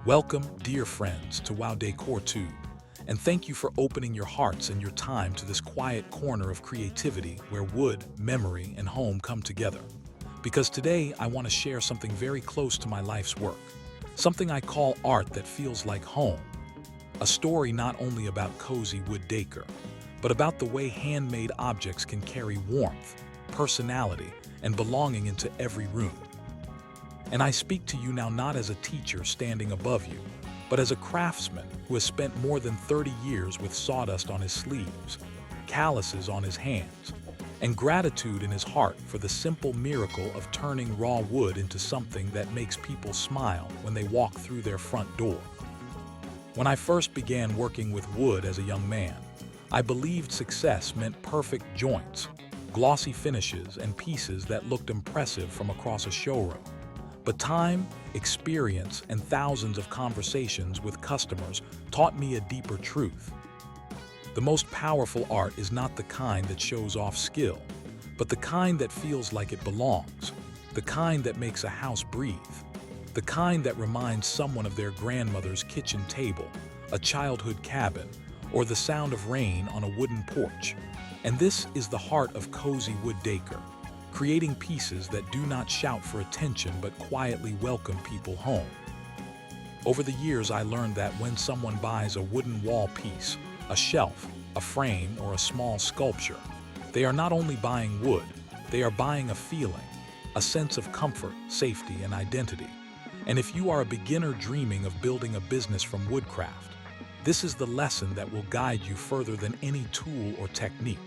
Welcome, dear friends, to Wow Decor Tube, and thank you for opening your hearts and your time to this quiet corner of creativity where wood, memory, and home come together. Because today I want to share something very close to my life's work, something I call art that feels like home. A story not only about cozy wood decor, but about the way handmade objects can carry warmth, personality, and belonging into every room. And I speak to you now not as a teacher standing above you, but as a craftsman who has spent more than 30 years with sawdust on his sleeves, calluses on his hands, and gratitude in his heart for the simple miracle of turning raw wood into something that makes people smile when they walk through their front door. When I first began working with wood as a young man, I believed success meant perfect joints, glossy finishes, and pieces that looked impressive from across a showroom. But time, experience, and thousands of conversations with customers taught me a deeper truth. The most powerful art is not the kind that shows off skill, but the kind that feels like it belongs, the kind that makes a house breathe, the kind that reminds someone of their grandmother's kitchen table, a childhood cabin, or the sound of rain on a wooden porch. And this is the heart of cozy wood decor, creating pieces that do not shout for attention but quietly welcome people home. Over the years, I learned that when someone buys a wooden wall piece, a shelf, a frame, or a small sculpture, they are not only buying wood, they are buying a feeling, a sense of comfort, safety, and identity. And if you are a beginner dreaming of building a business from woodcraft, this is the lesson that will guide you further than any tool or technique.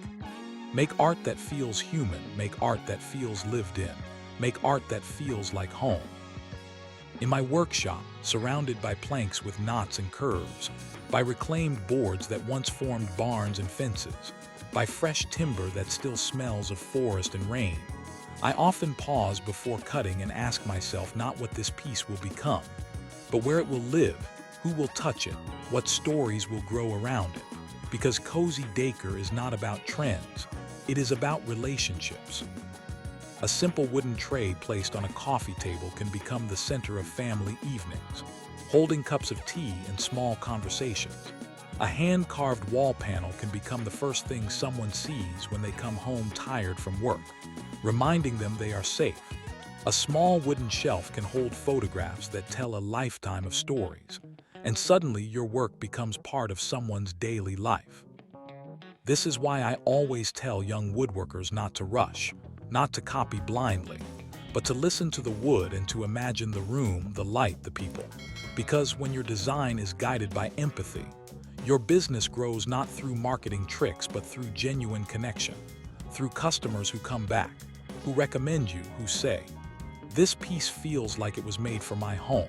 Make art that feels human, make art that feels lived in, make art that feels like home. In my workshop, surrounded by planks with knots and curves, by reclaimed boards that once formed barns and fences, by fresh timber that still smells of forest and rain, I often pause before cutting and ask myself not what this piece will become, but where it will live, who will touch it, what stories will grow around it. Because cozy decor is not about trends, it is about relationships. A simple wooden tray placed on a coffee table can become the center of family evenings, holding cups of tea and small conversations. A hand-carved wall panel can become the first thing someone sees when they come home tired from work, reminding them they are safe. A small wooden shelf can hold photographs that tell a lifetime of stories, and suddenly your work becomes part of someone's daily life. This is why I always tell young woodworkers not to rush, not to copy blindly, but to listen to the wood and to imagine the room, the light, the people. Because when your design is guided by empathy, your business grows not through marketing tricks but through genuine connection, through customers who come back, who recommend you, who say, "This piece feels like it was made for my home."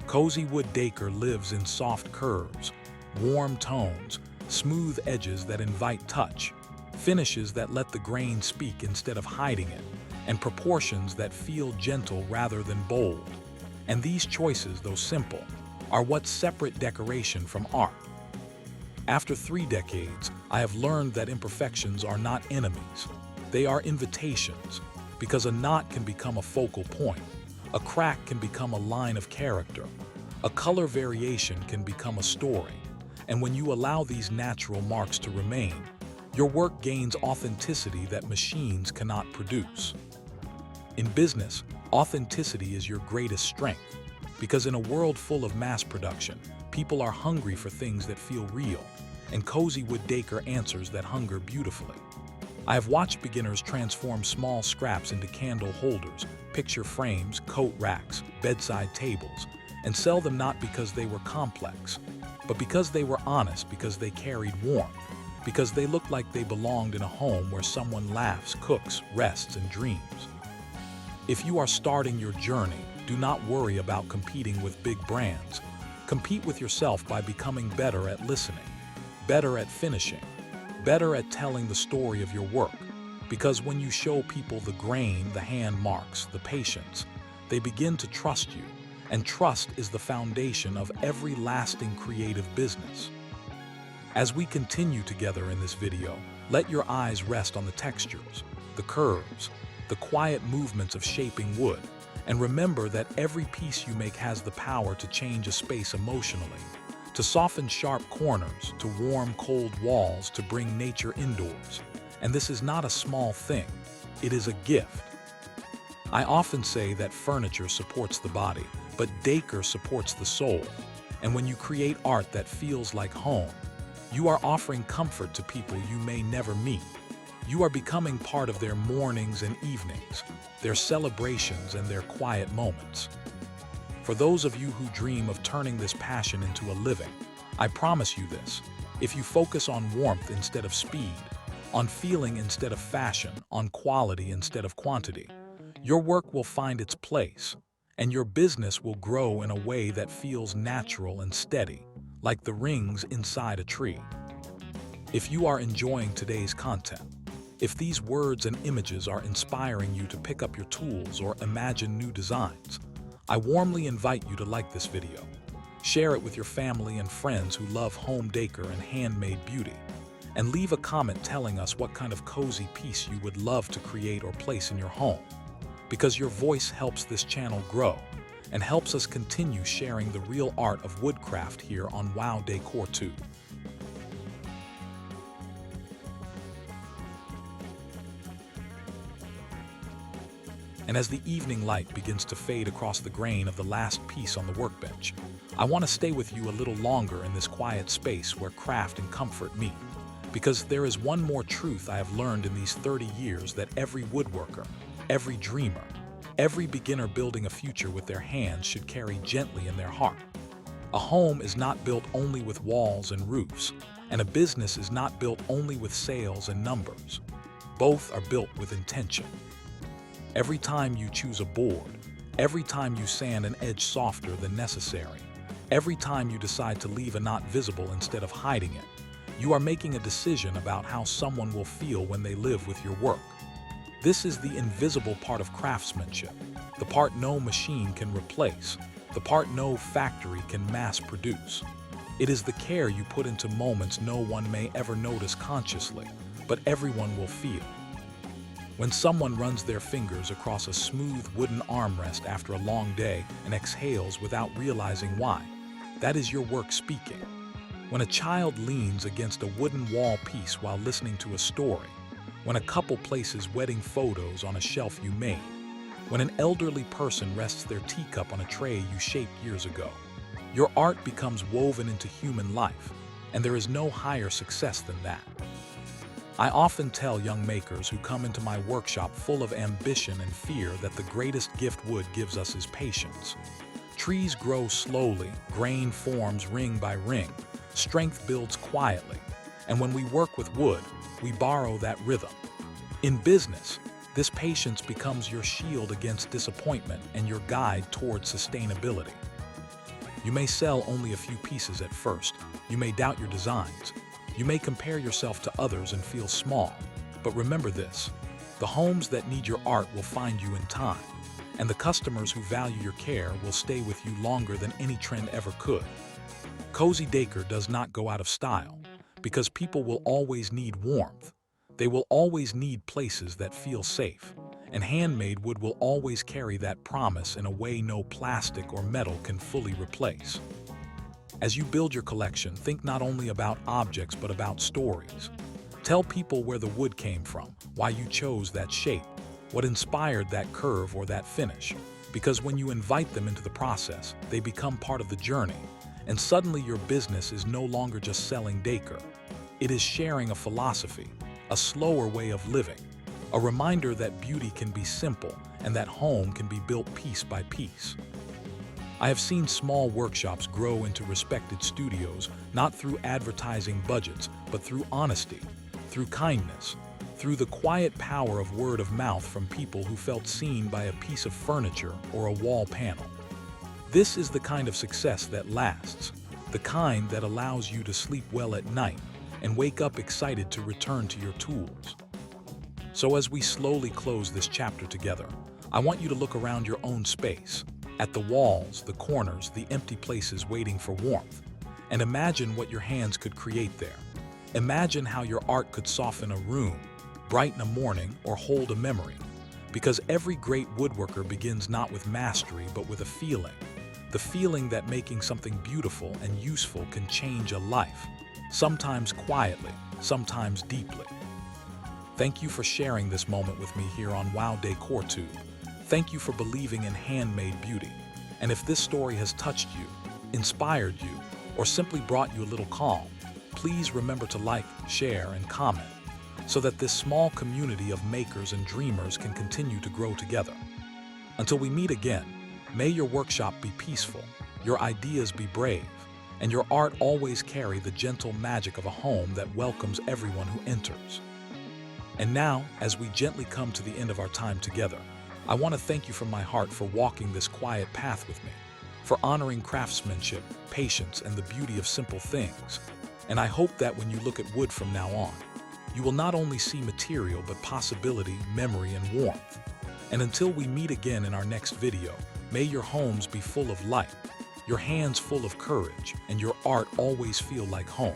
Cozy wood decor lives in soft curves, warm tones, smooth edges that invite touch, finishes that let the grain speak instead of hiding it, and proportions that feel gentle rather than bold. And these choices, though simple, are what separate decoration from art. After 3 decades, I have learned that imperfections are not enemies. They are invitations, because a knot can become a focal point, a crack can become a line of character, a color variation can become a story. And when you allow these natural marks to remain, your work gains authenticity that machines cannot produce. In business, authenticity is your greatest strength, because in a world full of mass production, people are hungry for things that feel real, and cozy wood decor answers that hunger beautifully. I have watched beginners transform small scraps into candle holders, picture frames, coat racks, bedside tables, and sell them not because they were complex, but because they were honest, because they carried warmth, because they looked like they belonged in a home where someone laughs, cooks, rests, and dreams. If you are starting your journey, do not worry about competing with big brands. Compete with yourself by becoming better at listening, better at finishing, better at telling the story of your work. Because when you show people the grain, the hand marks, the patience, they begin to trust you. And trust is the foundation of every lasting creative business. As we continue together in this video, let your eyes rest on the textures, the curves, the quiet movements of shaping wood, And remember that every piece you make has the power to change a space emotionally, to soften sharp corners, to warm cold walls, to bring nature indoors. And this is not a small thing, it is a gift. I often say that furniture supports the body, but decor supports the soul. And when you create art that feels like home, you are offering comfort to people you may never meet. You are becoming part of their mornings and evenings, their celebrations and their quiet moments. For those of you who dream of turning this passion into a living, I promise you this: if you focus on warmth instead of speed, on feeling instead of fashion, on quality instead of quantity, your work will find its place, and your business will grow in a way that feels natural and steady, like the rings inside a tree. If you are enjoying today's content, if these words and images are inspiring you to pick up your tools or imagine new designs, I warmly invite you to like this video. Share it with your family and friends who love home decor and handmade beauty, and leave a comment telling us what kind of cozy piece you would love to create or place in your home, because your voice helps this channel grow and helps us continue sharing the real art of woodcraft here on Wow Decor 2. And as the evening light begins to fade across the grain of the last piece on the workbench, I want to stay with you a little longer in this quiet space where craft and comfort meet. Because there is one more truth I have learned in these 30 years that every woodworker, every dreamer, every beginner building a future with their hands should carry gently in their heart. A home is not built only with walls and roofs, and a business is not built only with sales and numbers. Both are built with intention. Every time you choose a board, every time you sand an edge softer than necessary, every time you decide to leave a knot visible instead of hiding it, you are making a decision about how someone will feel when they live with your work. This is the invisible part of craftsmanship, the part no machine can replace, the part no factory can mass produce. It is the care you put into moments no one may ever notice consciously, but everyone will feel. When someone runs their fingers across a smooth wooden armrest after a long day and exhales without realizing why, that is your work speaking. When a child leans against a wooden wall piece while listening to a story, when a couple places wedding photos on a shelf you made, when an elderly person rests their teacup on a tray you shaped years ago, your art becomes woven into human life, and there is no higher success than that. I often tell young makers who come into my workshop full of ambition and fear that the greatest gift wood gives us is patience. Trees grow slowly, grain forms ring by ring, strength builds quietly, and when we work with wood, we borrow that rhythm. In business, this patience becomes your shield against disappointment and your guide towards sustainability. You may sell only a few pieces at first, you may doubt your designs, you may compare yourself to others and feel small, but remember this: the homes that need your art will find you in time, and the customers who value your care will stay with you longer than any trend ever could. Cozy decor does not go out of style, because people will always need warmth. They will always need places that feel safe, and handmade wood will always carry that promise in a way no plastic or metal can fully replace. As you build your collection, think not only about objects but about stories. Tell people where the wood came from, why you chose that shape, what inspired that curve or that finish. Because when you invite them into the process, they become part of the journey, and suddenly your business is no longer just selling decor. It is sharing a philosophy, a slower way of living, a reminder that beauty can be simple and that home can be built piece by piece. I have seen small workshops grow into respected studios, not through advertising budgets, but through honesty, through kindness, through the quiet power of word of mouth from people who felt seen by a piece of furniture or a wall panel. This is the kind of success that lasts, the kind that allows you to sleep well at night and wake up excited to return to your tools. So as we slowly close this chapter together, I want you to look around your own space, at the walls, the corners, the empty places waiting for warmth, and imagine what your hands could create there. Imagine how your art could soften a room, brighten a morning, or hold a memory. Because every great woodworker begins not with mastery, but with a feeling. The feeling that making something beautiful and useful can change a life, sometimes quietly, sometimes deeply. Thank you for sharing this moment with me here on Wow Decor Tube. Thank you for believing in handmade beauty. And if this story has touched you, inspired you, or simply brought you a little calm, please remember to like, share, and comment so that this small community of makers and dreamers can continue to grow together. Until we meet again, may your workshop be peaceful, your ideas be brave, and your art always carry the gentle magic of a home that welcomes everyone who enters. And now, as we gently come to the end of our time together, I want to thank you from my heart for walking this quiet path with me, for honoring craftsmanship, patience, and the beauty of simple things. And I hope that when you look at wood from now on, you will not only see material but possibility, memory, and warmth. And until we meet again in our next video, may your homes be full of light, your hands full of courage, and your art always feel like home.